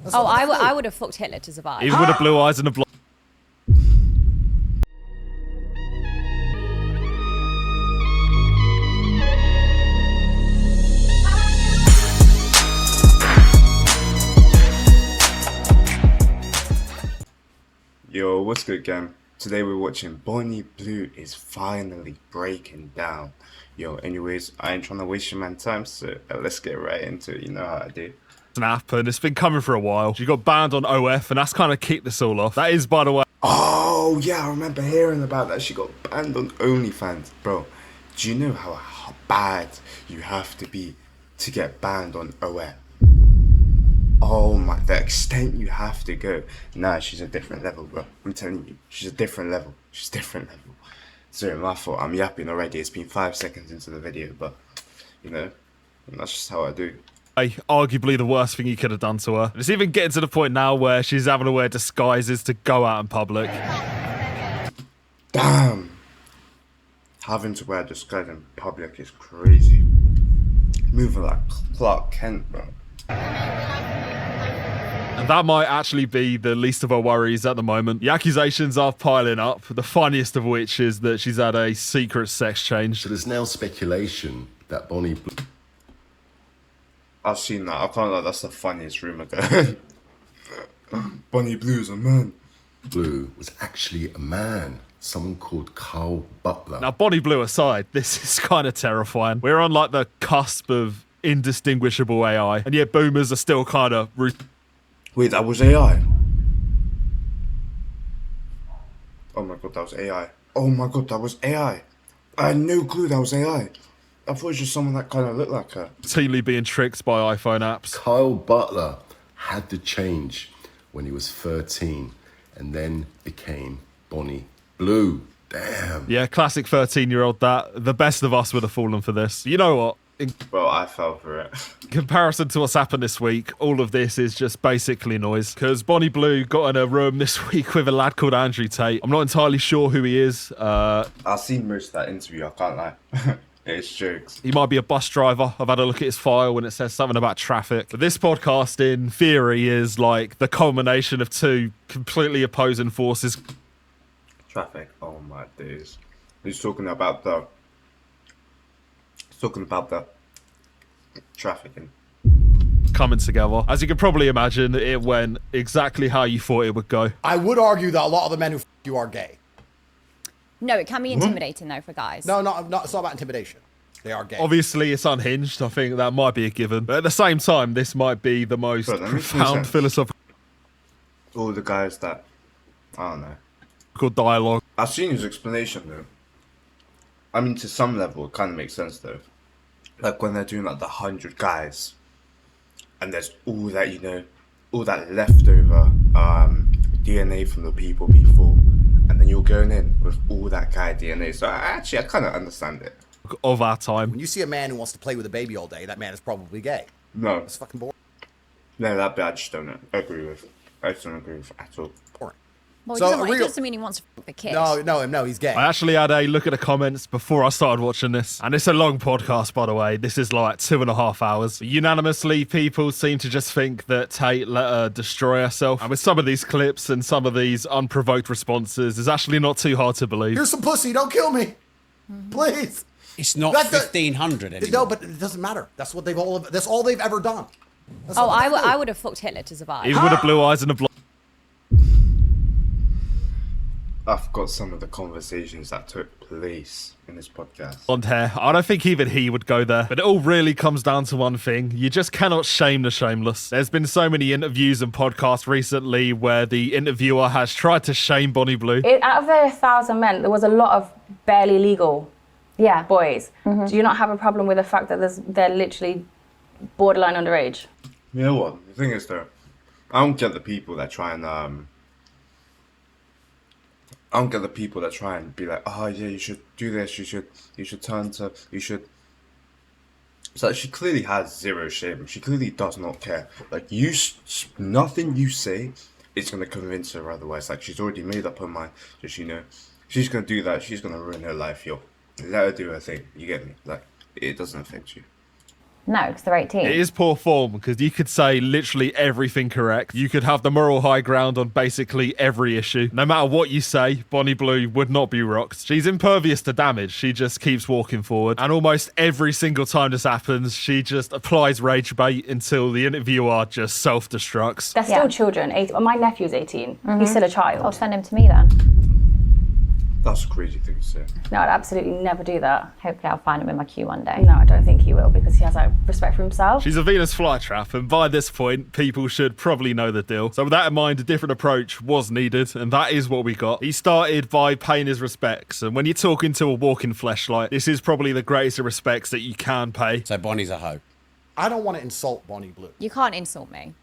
Oh, I would have fucked Hitler to survive. Even with the blue eyes and the blonde. Yo, what's good, gang? Today we're watching Bonnie Blue is finally breaking down. Yo, anyways, I ain't trying to waste your man time, so let's get right into it. You know how I do. Snap, and it's been coming for a while. She got banned on OF, and that's kind of kicked this all off. That is, by the way. Oh, yeah, I remember hearing about that. She got banned on OnlyFans. Bro, do you know how bad you have to be to get banned on OF? Oh my, the extent you have to go. Nah, she's a different level, bro. I'm telling you, she's a different level. She's different level. Sorry, my fault. I'm yapping already. It's been 5 seconds into the video, but, you know, that's just how I do. Arguably the worst thing he could have done to her. It's even getting to the point now where she's having to wear disguises to go out in public. Damn! Having to wear a disguise in public is crazy. Moving like Clark Kent, bro. And that might actually be the least of her worries at the moment. The accusations are piling up, the funniest of which is that she's had a secret sex change. So there's now speculation that Bonnie Blue... I've seen that. I can't lie, that's the funniest rumour going. Bonnie Blue is a man. Blue was actually a man, someone called Carl Butler. Now, Bonnie Blue aside, this is kind of terrifying. We're on like the cusp of indistinguishable AI, and yet boomers are still kind of... Wait, that was AI? Oh my god, that was AI. Oh my god, that was AI. I had no clue that was AI. I thought it was just someone that kind of looked like her. routinely being tricked by iPhone apps. Kyle Butler had to change when he was 13 and then became Bonnie Blue. Damn. Yeah, classic 13-year-old that. The best of us would have fallen for this. You know what? In Bro, I fell for it. comparison to what's happened this week, all of this is just basically noise. Because Bonnie Blue got in a room this week with a lad called Andrew Tate. I'm not entirely sure who he is. I've seen most of that interview, I can't lie. It's jokes. He might be a bus driver. I've had a look at his file and it says something about traffic. But this podcast, in theory, is like the culmination of two completely opposing forces. Traffic, oh my days. He's talking about the trafficking. Coming together. As you can probably imagine, it went exactly how you thought it would go. I would argue that a lot of the men who you are gay. No, it can be intimidating though for guys. No, it's not about intimidation. They are gay. Obviously, it's unhinged. I think that might be a given. But at the same time, this might be the most Bro, that makes no profound sense. philosophical All the guys that, I don't know. dialogue. I've seen his explanation though. I mean, to some level, it kind of makes sense though. Like when they're doing like the 100 guys, and there's all that, you know, all that leftover DNA from the people before, and then you're going in with all that guy DNA. So I kind of understand it. Of our time. When you see a man who wants to play with a baby all day, that man is probably gay. No, It's fucking boring. no, that bit I just don't agree with. I just don't agree with at all. Well, So, it doesn't mean he wants to fuck the kid. No, he's gay. I actually had a look at the comments before I started watching this. And it's a long podcast, by the way. This is like 2.5 hours. Unanimously, people seem to just think that Tate let her destroy herself. And with some of these clips and some of these unprovoked responses, it's actually not too hard to believe. Here's some pussy. Don't kill me, please. It's not That's the- 1500 anymore. No, but it doesn't matter. That's what that's all they've ever done. That's Oh, all they do. I would have fucked Hitler to survive. Even with the blue eyes and the blonde. I forgot some of the conversations that took place in this podcast. Blonde hair. I don't think even he would go there. But it all really comes down to one thing. You just cannot shame the shameless. There's been so many interviews and podcasts recently where the interviewer has tried to shame Bonnie Blue. Out of the 1,000 men, there was a lot of barely legal boys. Do you not have a problem with the fact that they're literally borderline underage? You know what? The thing is though, I don't get the people that try and I don't get the people that try and be like, oh yeah, you should do this, you should turn to, you should. It's like she clearly has zero shame. She clearly does not care. Like nothing you say is gonna convince her otherwise. Like she's already made up her mind. Just, you know, she's gonna do that. She's gonna ruin her life, yo. Let her do her thing. You get me? Like it doesn't affect you. No, because they're 18. It is poor form because you could say literally everything correct. You could have the moral high ground on basically every issue. No matter what you say, Bonnie Blue would not be rocked. She's impervious to damage. She just keeps walking forward. And almost every single time this happens, she just applies rage bait until the interviewer just self-destructs. They're still children. My nephew's 18. He's still a child. I'll send him to me then. That's a crazy thing to say. No, I'd absolutely never do that. Hopefully I'll find him in my queue one day. No, I don't think he will because he has like respect for himself. She's a Venus flytrap, and by this point, people should probably know the deal. So with that in mind, a different approach was needed, and that is what we got. He started by paying his respects, and when you're talking to a walking fleshlight, this is probably the greatest of respects that you can pay. So Bonnie's a hoe. I don't want to insult Bonnie Blue. You can't insult me.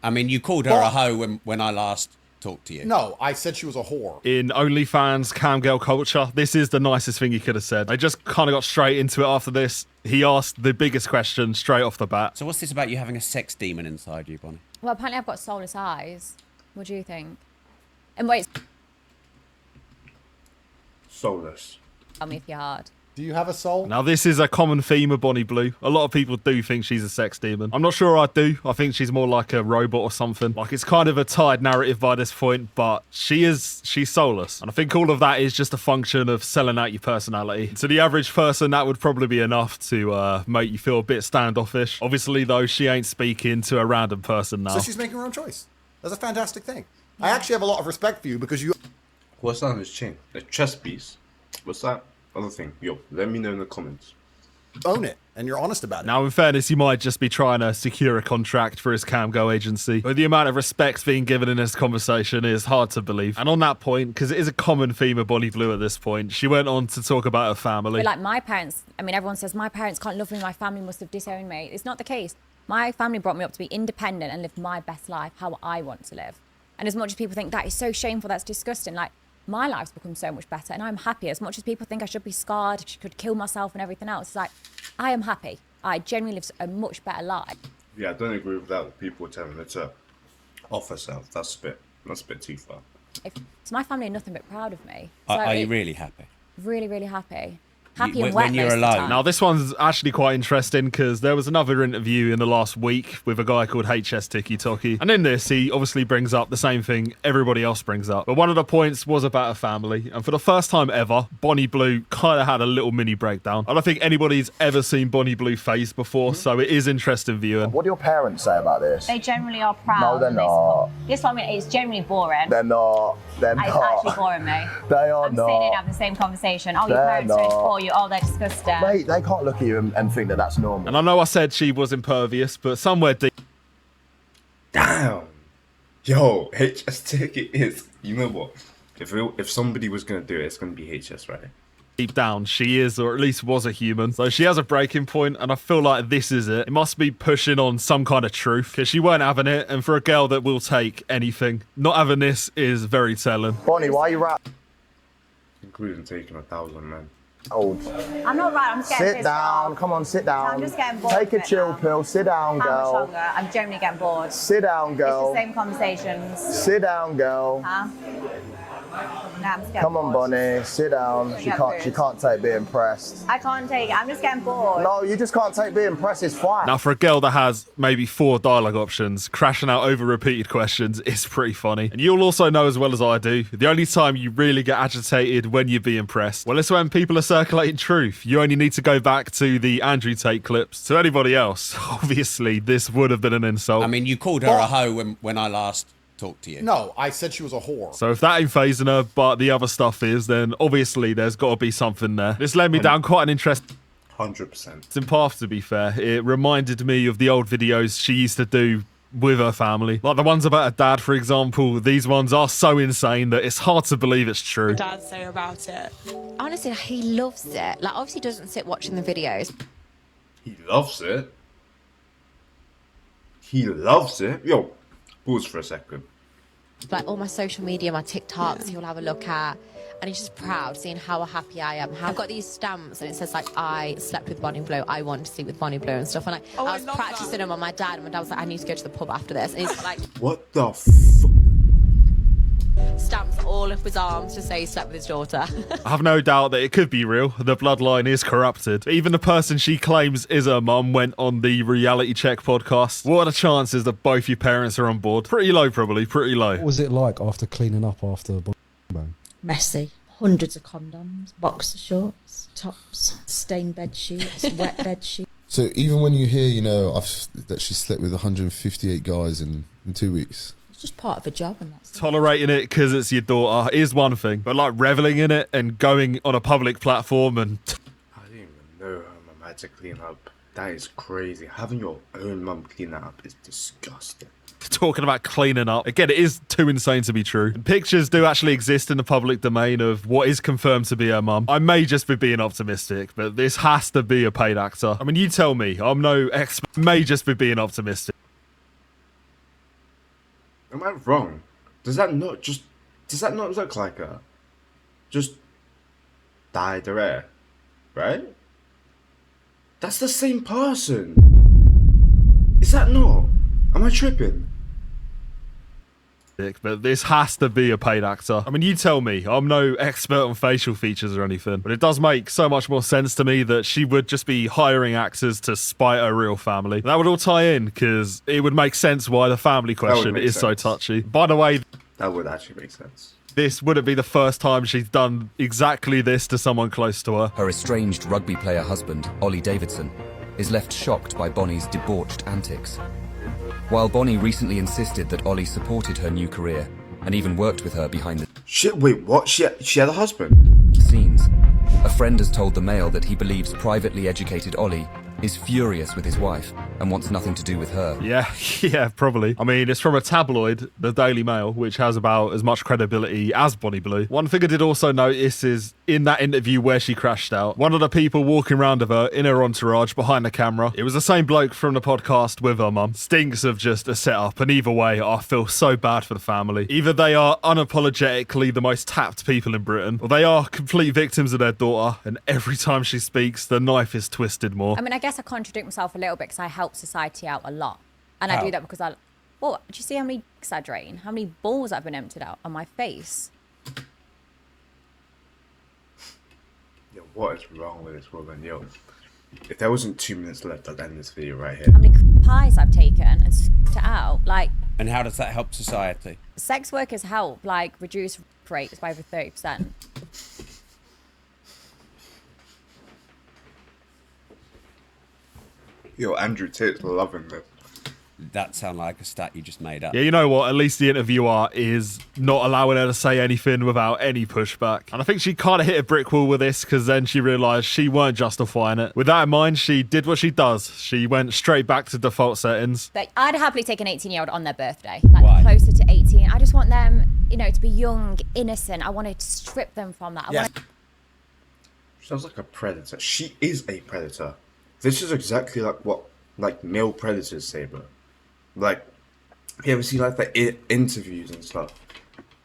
I mean, you called her a hoe when I last talked to you. No, I said she was a whore. In OnlyFans camgirl culture, this is the nicest thing you could have said. They just kind of got straight into it after this. He asked the biggest question straight off the bat. So what's this about you having a sex demon inside you, Bonnie? Well, apparently I've got soulless eyes. What do you think? And wait, Soulless. tell me if you're hard. Do you have a soul? Now, this is a common theme of Bonnie Blue. A lot of people do think she's a sex demon. I'm not sure I do. I think she's more like a robot or something. Like, it's kind of a tied narrative by this point, but she's soulless. And I think all of that is just a function of selling out your personality. To the average person, that would probably be enough to make you feel a bit standoffish. Obviously, though, she ain't speaking to a random person now. So she's making her own choice. That's a fantastic thing. I actually have a lot of respect for you because you... What's that on his chain? A chest piece? What's that other thing? Yo, let me know in the comments. own it and you're honest about it. Now, in fairness, he might just be trying to secure a contract for his camgo agency, but the amount of respect being given in this conversation is hard to believe. And on that point, because it is a common theme of Bonnie Blue at this point, she went on to talk about her family. But like my parents, I mean, everyone says my parents can't love me, my family must have disowned me. It's not the case. My family brought me up to be independent and live my best life, how I want to live. And as much as people think that is so shameful, that's disgusting, like, my life's become so much better and I'm happy. As much as people think I should be scarred, could kill myself and everything else, it's like, I am happy. I genuinely live a much better life. Yeah, I don't agree with that. People telling her to off herself. That's a bit too far. So my family are nothing but proud of me. Are you really happy? Really, really happy. Happy and when wet you're most of the alone. time. Now, this one's actually quite interesting because there was another interview in the last week with a guy called HS Tiki Toki. And in this, he obviously brings up the same thing everybody else brings up. But one of the points was about her family. And for the first time ever, Bonnie Blue kind of had a little mini breakdown. I don't think anybody's ever seen Bonnie Blue face before, so it is interesting viewing. What do your parents say about this? They generally are proud. No, they're and they not. support. This one, it's generally boring. They're not. They're It's not. actually boring me. They are I'm sitting in not. having the same conversation. Oh, your They're parents don't not. support you. Oh, they're disgusting. Mate, they can't look at you and think that that's normal. And I know I said she was impervious, but somewhere deep Damn. Yo, HS Ticket is. You know what? If somebody was gonna do it, it's gonna be HS, right? down, she is, or at least was, a human. So she has a breaking point, and I feel like this is it. It must be pushing on some kind of truth, because she weren't having it, and for a girl that will take anything, not having this is very telling. Bonnie, why are you rap? Including taking 1,000, man. Old. I'm not right. I'm just getting Sit pissed down. off. Come on, sit down. I'm just getting bored. Take of a it chill now. pill. Sit down, How much girl. longer? I'm generally getting bored. Sit down, It's the girl. same conversations. Sit down, girl. Huh? Nah, I'm just getting Come on, bored. Bonnie. Sit down. She Yeah, can't. She good. can't take being pressed. I can't take it. I'm just getting bored. No, you just can't take being pressed. It's fine. Now, for a girl that has maybe 4 dialogue options, crashing out over repeated questions is pretty funny. And you'll also know as well as I do, the only time you really get agitated when you're being pressed, well, it's when people are circulating truth. You only need to go back to the Andrew Tate clips. To anybody else, obviously, this would have been an insult. I mean, you called her a hoe when I last talked to you. No, I said she was a whore. So if that ain't phasing her, but the other stuff is, then obviously there's got to be something there. This led me down quite an interesting 100%. path, to be fair. It reminded me of the old videos she used to do with her family. Like the ones about her dad, for example. These ones are so insane that it's hard to believe it's true. Dad say about it? Honestly, he loves it. Like, obviously, he doesn't sit watching the videos. He loves it. He loves it. Yo, pause for a second. Like, all my social media, my TikToks, he'll have a look at. And he's just proud seeing how happy I am. I've got these stamps and it says, like, I slept with Bonnie Blue, I want to sleep with Bonnie Blue and stuff. And like, Oh, I I was love practicing that. them on my dad, and my dad was like, I need to go to the pub after this. And he's like, What the stamps all up his arms to say he slept with his daughter. I have no doubt that it could be real. The bloodline is corrupted. Even the person she claims is her mum went on the Reality Check podcast. What are the chances that both your parents are on board? Pretty low, probably. Pretty low. What was it like after cleaning up after the bang? Messy. Hundreds of condoms, boxer shorts, tops, stained bed sheets, wet bed sheets. So even when you hear, you know, that she slept with 158 guys in 2 weeks. It's just part of a job, and that's Tolerating it because it's your daughter is one thing, but like reveling in it and going on a public platform and I didn't even know her mum had to clean up. That is crazy. Having your own mum clean that up is disgusting. talking about cleaning up. Again, it is too insane to be true. Pictures do actually exist in the public domain of what is confirmed to be her mum. I may just be being optimistic, but this has to be a paid actor. I mean, you tell me. I'm no expert. May just be being optimistic. Am I wrong? Does that not look like her? Just dyed her hair, right? That's the same person. Is that not? Am I tripping? But this has to be a paid actor. I mean, you tell me. I'm no expert on facial features or anything, but it does make so much more sense to me that she would just be hiring actors to spite her real family. That would all tie in, because it would make sense why the family question is so touchy. By the way, that would actually make sense. This wouldn't be the first time she's done exactly this to someone close to her. Her estranged rugby player husband, Ollie Davidson, is left shocked by Bonnie's debauched antics. While Bonnie recently insisted that Ollie supported her new career and even worked with her behind the Shit, wait, what? She had a husband? Scenes. A friend has told the Mail that he believes privately educated Ollie is furious with his wife and wants nothing to do with her. Yeah, probably. I mean, it's from a tabloid, the Daily Mail, which has about as much credibility as Bonnie Blue. One thing I did also notice is in that interview where she crashed out, one of the people walking around with her in her entourage behind the camera, it was the same bloke from the podcast with her mum. Stinks of just a setup, and either way, I feel so bad for the family. Either they are unapologetically the most tapped people in Britain, or they are complete victims of their daughter, and every time she speaks, the knife is twisted more. I mean, I guess I contradict myself a little bit because I help society out a lot. And I do that because do you see how many dicks I drain? How many balls I've been emptied out on my face? Yo, what is wrong with this woman? Yo, if there wasn't 2 minutes left, I'd end this video right here. How many pies I've taken and spit it out. Like, and how does that help society? sex workers help, like, reduce rates by over 30%. Yo, Andrew Tate's loving this. That sounds like a stat you just made up. Yeah, you know what? At least the interviewer is not allowing her to say anything without any pushback. And I think she kind of hit a brick wall with this because then she realised she weren't justifying it. With that in mind, she did what she does. She went straight back to default settings. Like, I'd happily take an 18-year-old on their birthday. Like, Why? closer to 18. I just want them, to be young, innocent. I want to strip them from that. Sounds like a predator. She is a predator. This is exactly like what male predators say, bro. Like, you ever see like the interviews and stuff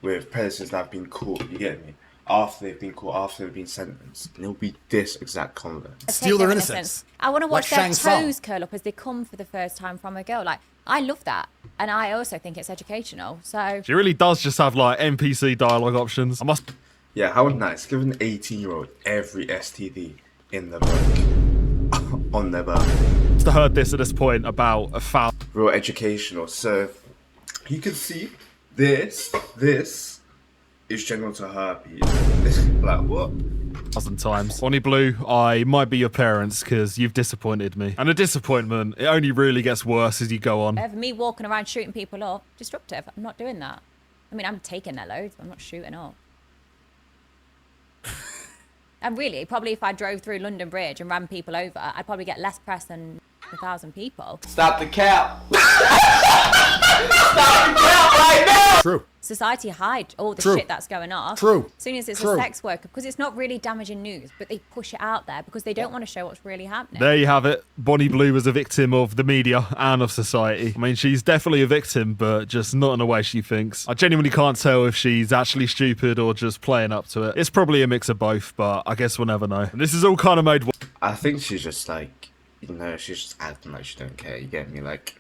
with predators that have been caught? You get me? After they've been caught, after they've been sentenced, and it'll be this exact content. Steal their innocence. I want to watch Like their Shang toes Tsung. curl up as they come for the first time from a girl. Like, I love that, and I also think it's educational. So She really does just have like NPC dialogue options. Yeah, how nice. Give an 18-year-old every STD in the book on their back. I heard this at this point about a foul. Real educational. So you can see this is general to herpes. Like what? 1,000 times. Bonnie Blue, I might be your parents because you've disappointed me. And a disappointment, it only really gets worse as you go on. of me walking around shooting people up, disruptive. I'm not doing that. I mean, I'm taking their loads, but I'm not shooting up. And really, probably if I drove through London Bridge and ran people over, I'd probably get less press than 1,000 people. Stop the cap. Stop the cap right now. True. Society hide all the True. shit that's going off. True. As soon as it's True. a sex worker, because it's not really damaging news, but they push it out there because they don't want to show what's really happening. There you have it. Bonnie Blue was a victim of the media and of society. I mean, she's definitely a victim, but just not in the way she thinks. I genuinely can't tell if she's actually stupid or just playing up to it. It's probably a mix of both, but I guess we'll never know. And this is all kind of made... I think she's just like, she's just acting like she don't care. You get me? Like,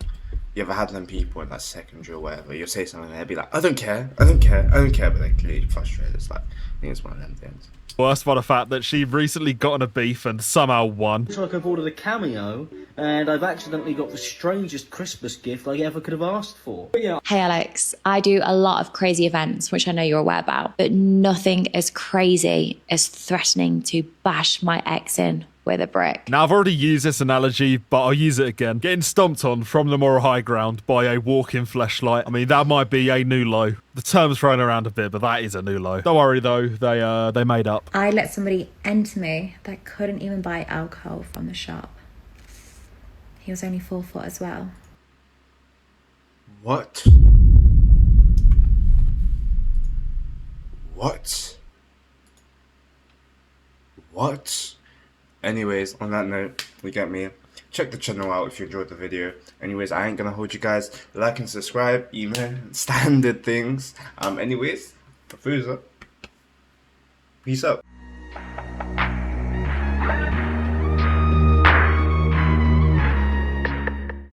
You ever had them people in like secondary or whatever? You'll say something and they'll be like, I don't care, I don't care, I don't care, but they're clearly frustrated. It's like, I think it's one of them things. Worse by the fact that she recently got in a beef and somehow won. Looks like I've ordered a cameo, and I've accidentally got the strangest Christmas gift I ever could have asked for. But yeah. Hey Alex, I do a lot of crazy events, which I know you're aware about, but nothing as crazy as threatening to bash my ex in with a brick. Now, I've already used this analogy, but I'll use it again. Getting stomped on from the moral high ground by a walking fleshlight. I mean, that might be a new low. The term's thrown around a bit, but that is a new low. Don't worry though, they made up. I let somebody enter me that couldn't even buy alcohol from the shop. He was only 4 foot as well. What? What? What? Anyways, on that note, you get me. Check the channel out if you enjoyed the video. Anyways, I ain't gonna hold you guys. Like and subscribe, you know, standard things. Anyways, Fuza. Peace out.